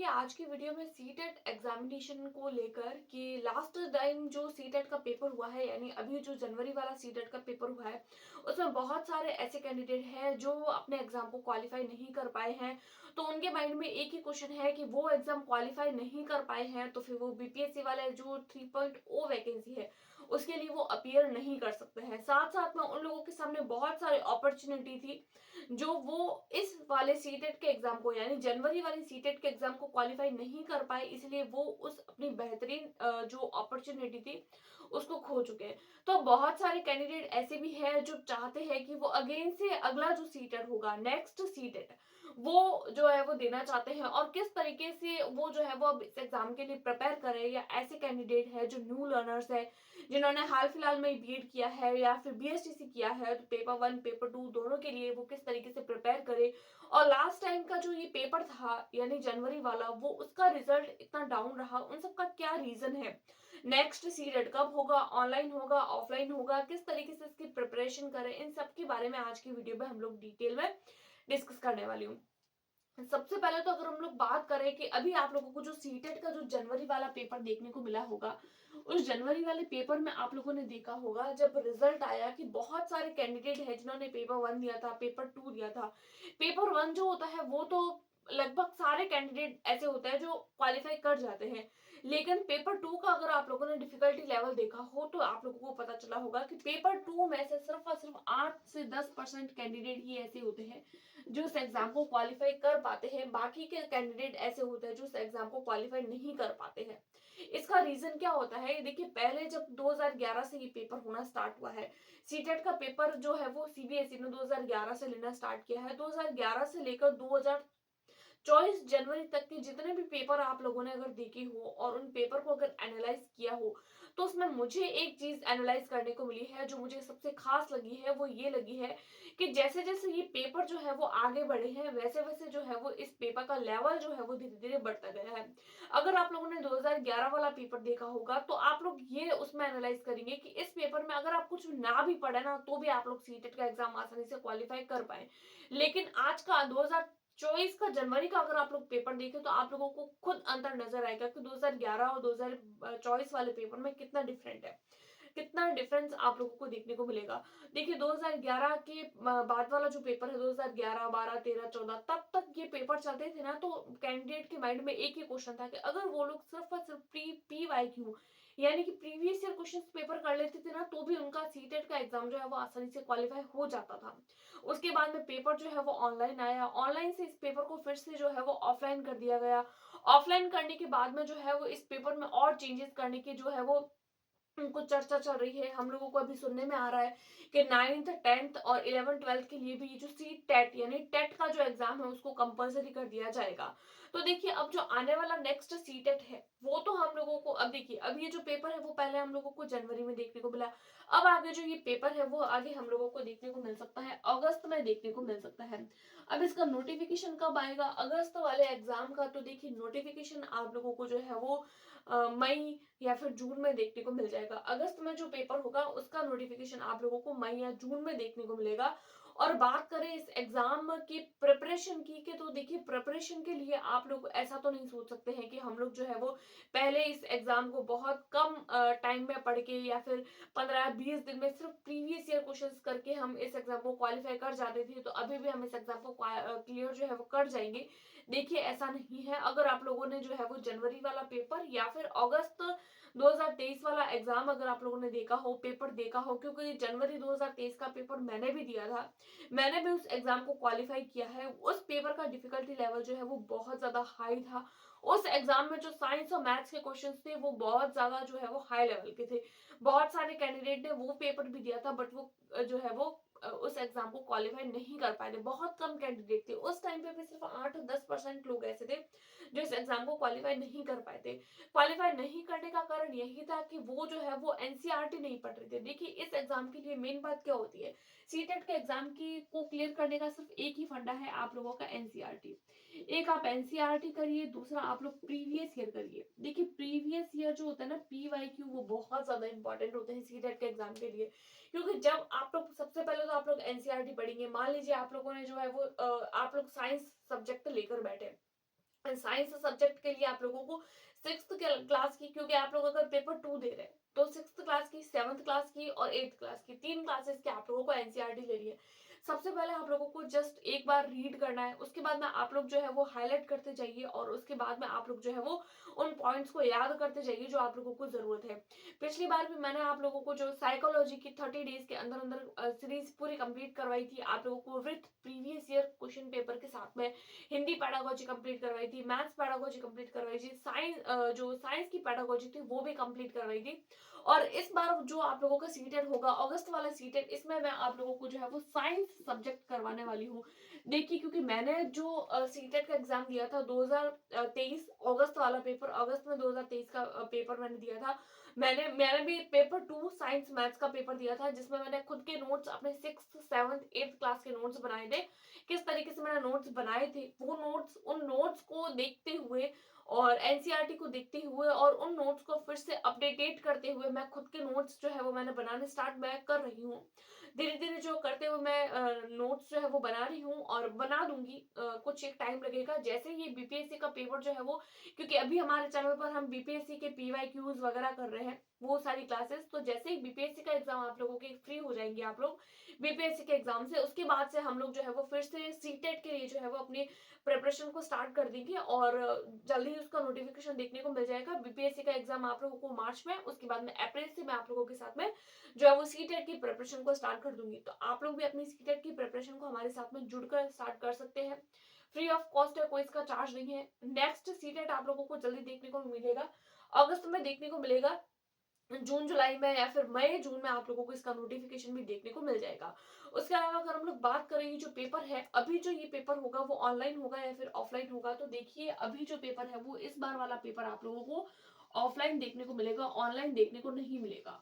देखिए आज की वीडियो में सीटेट एग्जामिनेशन को लेकर कि लास्ट टाइम जो सीटेट का पेपर हुआ है यानी अभी जो जनवरी वाला सीटेट का पेपर हुआ है उसमें बहुत सारे ऐसे कैंडिडेट हैं जो अपने एग्जाम को क्वालिफाई नहीं कर पाए हैं। तो उनके माइंड में एक ही क्वेश्चन है कि वो एग्जाम क्वालिफाई नहीं कर पाए हैं तो फिर वो बीपीएससी वाले जो 3.0 वैकेंसी है उसके लिए वो अपीयर नहीं कर सकते हैं। साथ साथ में उन लोगों के सामने बहुत सारी अपॉर्चुनिटी थी जो वो इस वाले सीटेट के एग्जाम को यानी जनवरी वाले सीटेट के एग्जाम को क्वालिफाई नहीं कर पाए, इसलिए वो उस अपनी बेहतरीन जो अपॉर्चुनिटी थी उसको खो चुके हैं। तो बहुत सारे कैंडिडेट ऐसे भी हैं जो चाहते हैं कि वो अगेन से अगला जो सीटेट होगा नेक्स्ट सीटेट वो जो है वो देना चाहते हैं और किस तरीके से वो जो है वो अब इस एग्जाम के लिए प्रिपेयर करें, या ऐसे कैंडिडेट है जो न्यू लर्नर्स है जिन्होंने हाल फिलहाल में बीएड किया है या फिर बीएसटीसी किया है, तो पेपर वन पेपर टू दोनों के लिए वो किस तरीके से प्रिपेयर करे। और लास्ट टाइम का जो ये पेपर था यानी जनवरी वाला वो उसका रिजल्ट इतना डाउन रहा, उन सब का क्या रीजन है, नेक्स्ट सीरियड कब होगा, ऑनलाइन होगा ऑफलाइन होगा, किस तरीके से इसकी प्रिपरेशन करें, इन सब के बारे में आज की वीडियो में हम लोग डिटेल में डिस्कस करने वाली हूँ। सबसे पहले तो अगर हम लोग बात करें कि अभी आप लोगों को जो सीटेट का जो जनवरी वाला पेपर देखने को मिला होगा, उस जनवरी वाले पेपर में आप लोगों ने देखा होगा जब रिजल्ट आया कि बहुत सारे कैंडिडेट हैं जिन्होंने पेपर वन दिया था, पेपर टू दिया था। पेपर वन जो होता है वो तो लगभग सारे कैंडिडेट ऐसे होते हैं जो क्वालिफाई कर जाते हैं, लेकिन पेपर टू का अगर आप लोगों ने डिफिकल्टी लेवल देखा हो तो आप लोगों को पता चला होगा कि पेपर टू में से सिर्फ और सिर्फ 8 से 10% कैंडिडेट ही ऐसे होते हैं जो इस एग्जाम को क्वालिफाई कर पाते हैं, बाकी के कैंडिडेट ऐसे होते हैं जो इस एग्जाम को क्वालिफाई नहीं कर पाते हैं। इसका रीजन क्या होता है, देखिए पहले जब 2011 से ये पेपर होना स्टार्ट हुआ है, सीटेट का पेपर जो है वो सीबीएसई ने 2011 से लेना स्टार्ट किया है। 2011 से लेकर 24 जनवरी तक के जितने भी पेपर आप लोगों ने अगर देखे हो और उन पेपर को अगर एनालाइज किया हो, तो उसमें मुझे एक चीज एनालाइज करने को मिली है जो मुझे सबसे खास लगी है, वो ये लगी है कि जैसे जैसे ये पेपर जो है वो आगे बढ़े हैं वैसे वैसे जो है वो इस पेपर का लेवल जो है वो धीरे धीरे बढ़ता गया है। अगर आप लोगों ने 2011 वाला पेपर देखा होगा तो आप लोग ये उसमें एनालाइज करेंगे कि इस पेपर में अगर आप कुछ ना भी पढ़े ना तो भी आप लोग सीटेट का एग्जाम आसानी से क्वालिफाई कर पाए। लेकिन आज का 2024 का जनवरी का अगर आप लोग पेपर देखें तो आप लोगों को खुद अंतर नजर आएगा कि 2011 और 2024 वाले पेपर में कितना डिफरेंट है, कितना डिफरेंस आप लोगों को देखने को मिलेगा। देखिए 2011 के बाद वाला जो पेपर है 2011 12 13 14 तब तक ये पेपर चलते थे ना, तो कैंडिडेट के माइंड में एक ही क्वेश्चन था कि अगर वो लोग सिर्फ और सिर्फ पी वाई क्यू यानी कि प्रीवियस ईयर क्वेश्चन पेपर कर लेते थे ना तो भी उनका सीटेट का एग्जाम जो है वो आसानी से क्वालिफाई हो जाता था। उसके बाद में पेपर जो है वो ऑनलाइन आया, ऑनलाइन से इस पेपर को फिर से जो है वो ऑफलाइन कर दिया गया। ऑफलाइन करने के बाद में जो है वो इस पेपर में और चेंजेस करने की जो है वो उनको चर्चा चल रही है। हम लोगों को अभी सुनने में आ रहा है कि 9th 10th और 11th 12th के लिए भी ये जो सी टेट यानी टेट का जो एग्जाम है उसको कंपलसरी कर दिया जाएगा। तो देखिए अब जो आने वाला नेक्स्ट सी टेट है वो तो हम लोगों को अब देखिए अब ये जो पेपर है वो पहले हम लोगों को जनवरी में देखने को मिला। अब आगे जो ये पेपर है वो आगे हम लोगों को देखने को मिल सकता है, अगस्त में देखने को मिल सकता है। अब इसका नोटिफिकेशन कब आएगा अगस्त वाले एग्जाम का, तो देखिए नोटिफिकेशन आप लोगों को जो है वो मई या फिर जून में देखने को मिल जाएगा। अगस्त में जो पेपर होगा उसका नोटिफिकेशन आप लोगों को मई या जून में देखने को मिलेगा। और बात करें इस एग्जाम की प्रिपरेशन की के, तो देखिए प्रिपरेशन के लिए आप लोग ऐसा तो नहीं सोच सकते हैं कि हम लोग जो है वो पहले इस एग्जाम को बहुत कम टाइम में पढ़ के या फिर 15-20 दिन में सिर्फ प्रीवियस ईयर क्वेश्चंस करके हम इस एग्जाम को क्वालिफाई कर जाते थे तो अभी भी हम इस एग्जाम को क्लियर जो है वो कर जाएंगे। देखिए ऐसा नहीं है। अगर आप लोगों ने जो है वो जनवरी वाला पेपर या फिर अगस्त 2023 वाला एग्जाम अगर आप लोगों ने देखा हो, पेपर देखा हो, क्योंकि जनवरी 2023 का पेपर मैंने भी दिया था, मैंने भी उस एग्जाम को क्वालिफाई किया है। उस पेपर का डिफिकल्टी लेवल जो है वो बहुत ज्यादा हाई था। उस एग्जाम में जो साइंस और मैथ्स के क्वेश्चंस थे वो बहुत ज्यादा जो है वो हाई लेवल के थे। बहुत सारे कैंडिडेट ने वो पेपर भी दिया था बट वो जो है वो उस एग्जाम को क्वालिफाई नहीं कर पाए थे। बहुत कम कैंडिडेट थे उस टाइम पे भी, सिर्फ 8-10% लोग ऐसे थे जो इस एग्जाम को क्वालिफाई नहीं कर पाए थे। क्वालिफाई नहीं करने का कारण यही था कि वो जो है वो एनसीईआरटी नहीं पढ़ रहे थे। देखिए इस एग्जाम के लिए मेन बात क्या होती है, सीटेट के एग्जाम की को क्लियर करने का सिर्फ एक ही फंडा है आप लोगों का एनसीईआरटी। एक आप एनसीईआरटी करिए, दूसरा आप लोग प्रीवियस ईयर करिए। देखिए प्रीवियस ईयर जो होता है ना पीवाईक्यू वो बहुत ज्यादा इंपॉर्टेंट होते हैं सीटेट के एग्जाम के लिए। क्योंकि जब आप लोग सबसे पहले तो आप लोग एनसीईआरटी पढ़ेंगे, मान लीजिए आप लोगों ने जो है वो आप लोग साइंस सब्जेक्ट लेकर बैठे, साइंस सब्जेक्ट के लिए आप लोगों को 6th क्लास की, क्योंकि आप लोग अगर पेपर 2 दे रहे हैं तो 6th क्लास की, 7th क्लास की और 8th क्लास की 3 क्लासेस के आप लोगों को एनसीईआरटी लेनी है। सबसे पहले आप लोगों को जस्ट एक बार रीड करना है, उसके बाद में आप लोग जो है वो हाईलाइट करते जाइए और उसके बाद में आप लोग जो है वो उन पॉइंट्स को याद करते जाइए जो आप लोगों को जरूरत है। पिछली बार भी मैंने आप लोगों को जो साइकोलॉजी की 30 डेज के अंदर अंदर सीरीज पूरी कंप्लीट करवाई थी, आप लोगों को with previous year question paper के साथ में हिंदी पैडागोजी कंप्लीट करवाई थी, मैथ्स पैडागोजी कंप्लीट करवाई थी, साइंस जो साइंस की पैडागोजी थी वो भी कंप्लीट करवाई थी। और इस बार जो आप लोगों का सीटेट होगा, अगस्त वाला सीटेट, इसमें मैं आप लोगों को जो है वो साइंस सब्जेक्ट करवाने वाली हूँ। देखिए, क्योंकि मैंने जो सीटेट का एग्जाम दिया था 2023 अगस्त वाला पेपर, अगस्त में 2023 का पेपर मैंने दिया था। मैंने भी पेपर 2 साइंस मैथ्स का पेपर दिया था, जिसमें मैंने खुद के नोट्स अपने 6th 7th 8th क्लास के नोट्स बनाए थे। किस तरीके से मैंने नोट्स बनाए थे, वो नोट्स, उन नोट्स को देखते हुए और एनसीईआरटी को देखते हुए और उन नोट्स को फिर से अपडेटेट करते हुए मैं खुद के नोट्स जो है वो मैंने बनाने स्टार्ट मैं कर रही हूँ। धीरे धीरे जो करते हुए मैं नोट्स जो है वो बना रही हूँ और बना दूंगी। कुछ एक टाइम लगेगा जैसे ये बीपीएससी का पेपर जो है वो, क्योंकि अभी हमारे चैनल पर हम बीपीएससी के पीवाईक्यूज वगैरह कर रहे हैं वो सारी क्लासेस, तो जैसे ही बीपीएससी का एग्जाम आप लोगों के फ्री हो जाएंगे आप लोग बीपीएससी के एग्जाम से, उसके बाद से हम लोग जो है वो फिर से सीटेट के लिए जो है वो अपनी प्रिपरेशन को स्टार्ट कर देंगे और जल्दी ही उसका नोटिफिकेशन देखने को मिल जाएगा। बीपीएससी का एग्जाम आप लोगों को मार्च में, उसके बाद में अप्रैल से मैं आप लोगों के साथ में जो है वो सीटेट की प्रिपरेशन को स्टार्ट कर दूंगी। तो आप लोग भी अपनी सीटेट की प्रिपरेशन को हमारे साथ में जुड़कर स्टार्ट कर सकते हैं। फ्री ऑफ कॉस्ट है, कोई इसका चार्ज नहीं है। नेक्स्ट सीटेट आप लोगों को जल्दी देखने को मिलेगा, अगस्त में देखने को मिलेगा, जून जुलाई में या फिर मई जून में आप लोगों को इसका नोटिफिकेशन भी देखने को मिल जाएगा। उसके अलावा अगर हम लोग बात करें ये जो पेपर है, अभी जो ये पेपर होगा वो ऑनलाइन होगा या फिर ऑफलाइन होगा, तो देखिए अभी जो पेपर है वो इस बार वाला पेपर आप लोगों को ऑफलाइन देखने को मिलेगा, ऑनलाइन देखने को नहीं मिलेगा।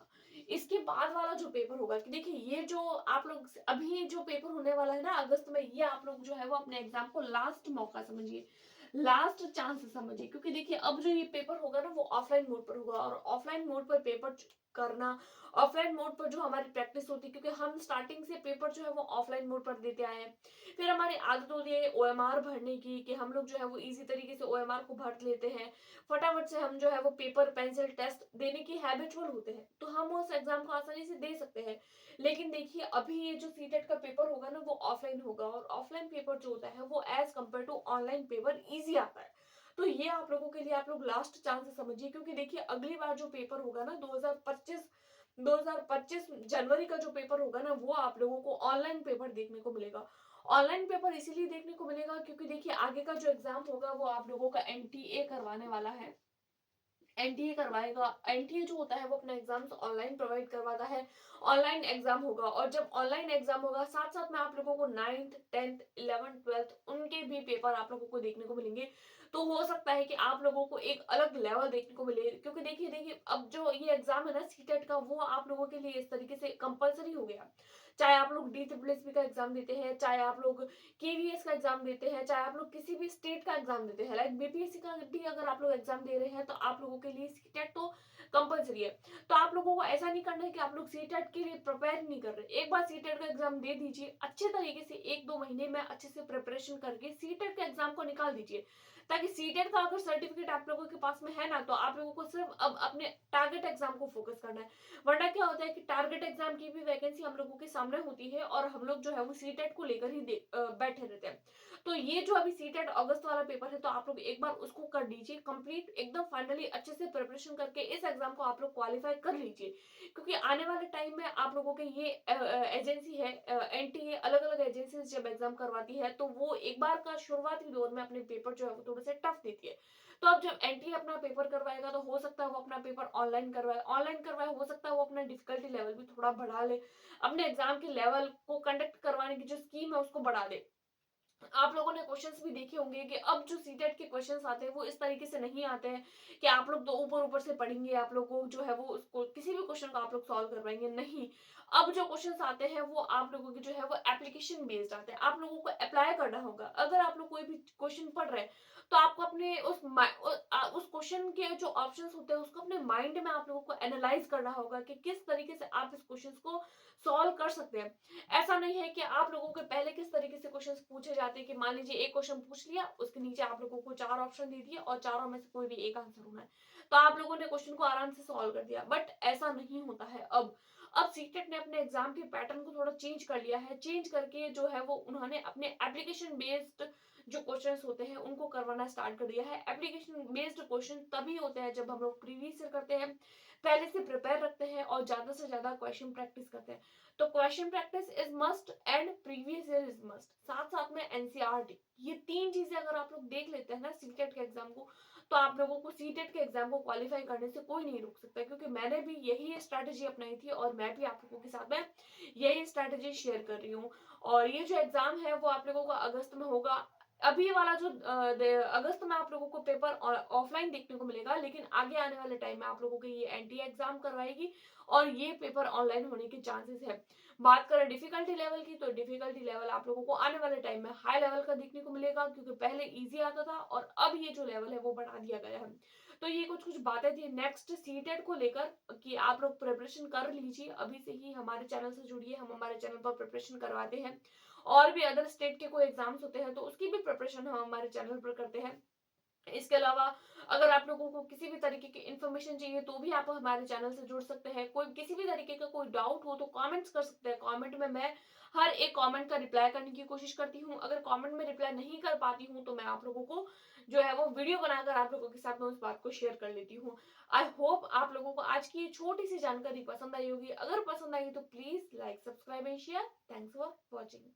इसके बाद वाला जो पेपर होगा कि देखिए ये जो आप लोग अभी जो पेपर होने वाला है ना अगस्त में, ये आप लोग जो है वो अपने एग्जाम को लास्ट मौका समझिए, लास्ट चांस समझिए, क्योंकि देखिए अब जो ये पेपर होगा ना वो ऑफलाइन मोड पर होगा और ऑफलाइन मोड पर पेपर करना, ऑफलाइन मोड पर जो हमारी प्रैक्टिस होती है, क्योंकि हम स्टार्टिंग से पेपर जो है वो ऑफलाइन मोड पर देते आए हैं, फिर हमारी आदत होती है ओएमआर भरने की कि हम लोग जो है वो इजी तरीके से ओएमआर को भर लेते हैं, फटाफट से हम जो है वो पेपर पेंसिल टेस्ट देने की हैबिचुअल होते हैं, तो हम उस एग्जाम को आसानी से दे सकते हैं। लेकिन देखिए अभी ये जो सीटेट का पेपर होगा ना वो ऑफलाइन होगा और ऑफलाइन पेपर जो होता है वो as compare to online paper easy आता है। तो ये आप लोगों के लिए आप लोग लास्ट चांस समझिए, क्योंकि देखिए अगली बार जो पेपर होगा ना 2025 जनवरी का जो पेपर होगा ना वो आप लोगों को ऑनलाइन पेपर देखने को मिलेगा। ऑनलाइन पेपर इसीलिए देखने को मिलेगा क्योंकि देखिए आगे का जो एग्जाम होगा वो आप लोगों का एनटीए करवाने वाला है, एनटीए करवाएगा। एनटीए जो होता है वो अपना एग्जाम्स ऑनलाइन प्रोवाइड करवाता है, ऑनलाइन एग्जाम होगा और जब ऑनलाइन एग्जाम होगा साथ साथ में आप लोगों को 9th 10th 11th 12th उनके भी पेपर आप लोगों को देखने को मिलेंगे। तो हो सकता है कि आप लोगों को एक अलग लेवल देखने को मिले, क्योंकि देखिए देखिए अब जो ये एग्जाम है ना सीटेट का वो आप लोगों के लिए इस तरीके से कंपलसरी हो गया। चाहे आप लोग डी ट्रिपल एस का एग्जाम देते हैं, चाहे आप लोग केवीएस का एग्जाम देते हैं, चाहे आप लोग किसी भी स्टेट का एग्जाम देते हैं, लाइक बीपीएससी का भी अगर आप लोग एग्जाम दे रहे हैं तो आप लोगों के लिए सीटेट तो कंपलसरी है। तो आप लोगों को ऐसा नहीं करना है कि आप लोग सीटेट के लिए प्रिपेयर नहीं कर रहे, एक बार सीटेट का एग्जाम दे दीजिए अच्छे तरीके से, 1-2 महीने में अच्छे से प्रिपरेशन करके सीटेट के एग्जाम को निकाल दीजिए, ताकि सीटेट का अगर सर्टिफिकेट आप लोगों के पास में है ना तो आप लोगों को सिर्फ अब अपने टारगेट एग्जाम को फोकस करना है। वरना क्या होता है कि टारगेट एग्जाम की भी वैकेंसी हम लोगों के सामने होती है और हम लोग जो है वो सीटेट को लेकर ही बैठे रहते हैं। तो ये जो अभी सीटेट अगस्त वाला पेपर है तो आप लोग एक बार उसको कर लीजिए कंप्लीट, एकदम फाइनली अच्छे से प्रिपरेशन करके इस एग्जाम को आप लोग क्वालिफाई कर लीजिए, क्योंकि आने वाले टाइम में आप लोगों के ये एजेंसी है एनटीए, अलग अलग एजेंसी जब एग्जाम करवाती है तो वो एक बार का शुरुआती दौर में अपने पेपर जो है वो थोड़े से टफ देती है। तो अब जब एनटीए अपना पेपर करवाएगा तो हो सकता है वो अपना पेपर ऑनलाइन करवाए, हो सकता है वो अपना डिफिकल्टी लेवल भी थोड़ा बढ़ा ले, अपने एग्जाम के लेवल को कंडक्ट करवाने की जो स्कीम है उसको बढ़ा दे। आप लोगों ने क्वेश्चंस भी देखे होंगे कि अब जो सीटेट के क्वेश्चंस आते हैं वो इस तरीके से नहीं आते हैं कि आप लोग तो ऊपर ऊपर से पढ़ेंगे, आप लोग को जो है वो उसको किसी भी क्वेश्चन को आप लोग सॉल्व कर पाएंगे, नहीं। अब जो क्वेश्चंस आते हैं वो आप लोगों की जो है वो एप्लीकेशन बेस्ड आते हैं, आप लोगों को अप्लाई करना होगा। अगर आप लोग कोई भी क्वेश्चन पढ़ रहे हैं तो आपको अपने उस क्वेश्चन के जो ऑप्शंस होते हैं उसको अपने माइंड में आप लोगों को एनालाइज करना होगा कि किस तरीके से आप इस क्वेश्चंस को सॉल्व कर सकते हैं। ऐसा नहीं है कि आप लोगों के पहले किस तरीके से क्वेश्चंस पूछे जाते हैं कि मान लीजिए एक क्वेश्चन पूछ लिया, उसके नीचे आप लोगों को 4 ऑप्शन दे दिए और चारों में से कोई भी एक आंसर होना है। तो आप लोगों ने क्वेश्चन को आराम से सॉल्व कर दिया, बट ऐसा नहीं होता है अब सीटेट ने अपने एग्जाम के पैटर्न को थोड़ा चेंज कर लिया है। चेंज करके जो है वो उन्होंने अपने एप्लीकेशन बेस्ड जो क्वेश्चंस होते हैं उनको करवाना स्टार्ट कर दिया है। एप्लीकेशन बेस्ड क्वेश्चन तभी होते हैं जब हम लोग प्रीवियस ईयर करते हैं, पहले से प्रिपेयर रखते हैं और ज्यादा से ज्यादा क्वेश्चन प्रैक्टिस करते हैं। तो question practice is must and previous year is must, साथ साथ में एनसीईआरटी, ये तीन चीजें अगर आप लोग देख लेते हैं ना सीटेट के एग्जाम को, तो आप लोगों को सीटेट के एग्जाम को क्वालिफाई करने से कोई नहीं रोक सकता। क्योंकि मैंने भी यही स्ट्रैटेजी अपनाई थी और मैं भी आप लोगों के साथ में यही स्ट्रैटेजी शेयर कर रही हूँ। और ये जो एग्जाम है वो आप लोगों का अगस्त में होगा। अभी वाला जो अगस्त में आप लोगों को पेपर ऑफलाइन देखने को मिलेगा, लेकिन आगे आने वाले टाइम में आप लोगों के ये एनटीए एग्जाम करवाएगी और ये पेपर ऑनलाइन होने के चांसेस है। बात करें डिफिकल्टी लेवल की, तो डिफिकल्टी लेवल आप लोगों को आने वाले टाइम में हाई लेवल का देखने को मिलेगा, क्योंकि पहले इजी आता था और अब ये जो लेवल है वो बढ़ा दिया गया है। तो ये कुछ कुछ बातें थी नेक्स्ट सीटेट को लेकर कि आप लोग प्रिपरेशन कर लीजिए अभी से ही, हमारे चैनल से जुड़िए, हम हमारे चैनल पर प्रिपरेशन करवाते हैं। और भी अदर स्टेट के कोई एग्जाम्स होते हैं तो उसकी भी प्रिपरेशन हम हमारे चैनल पर करते हैं। इसके अलावा अगर आप लोगों को किसी भी तरीके की इन्फॉर्मेशन चाहिए तो भी आप हमारे चैनल से जुड़ सकते हैं। कोई किसी भी तरीके का कोई डाउट हो तो कमेंट्स कर सकते हैं। कमेंट में मैं हर एक कमेंट का रिप्लाई करने की कोशिश करती हूँ। अगर कमेंट में रिप्लाई नहीं कर पाती हूँ तो मैं आप लोगों को जो है वो वीडियो बनाकर आप लोगों के साथ में उस बात को शेयर कर लेती हूँ। आई होप आप लोगों को आज की ये छोटी सी जानकारी पसंद आई होगी। अगर पसंद आई तो please like, subscribe and share. Thanks for watching.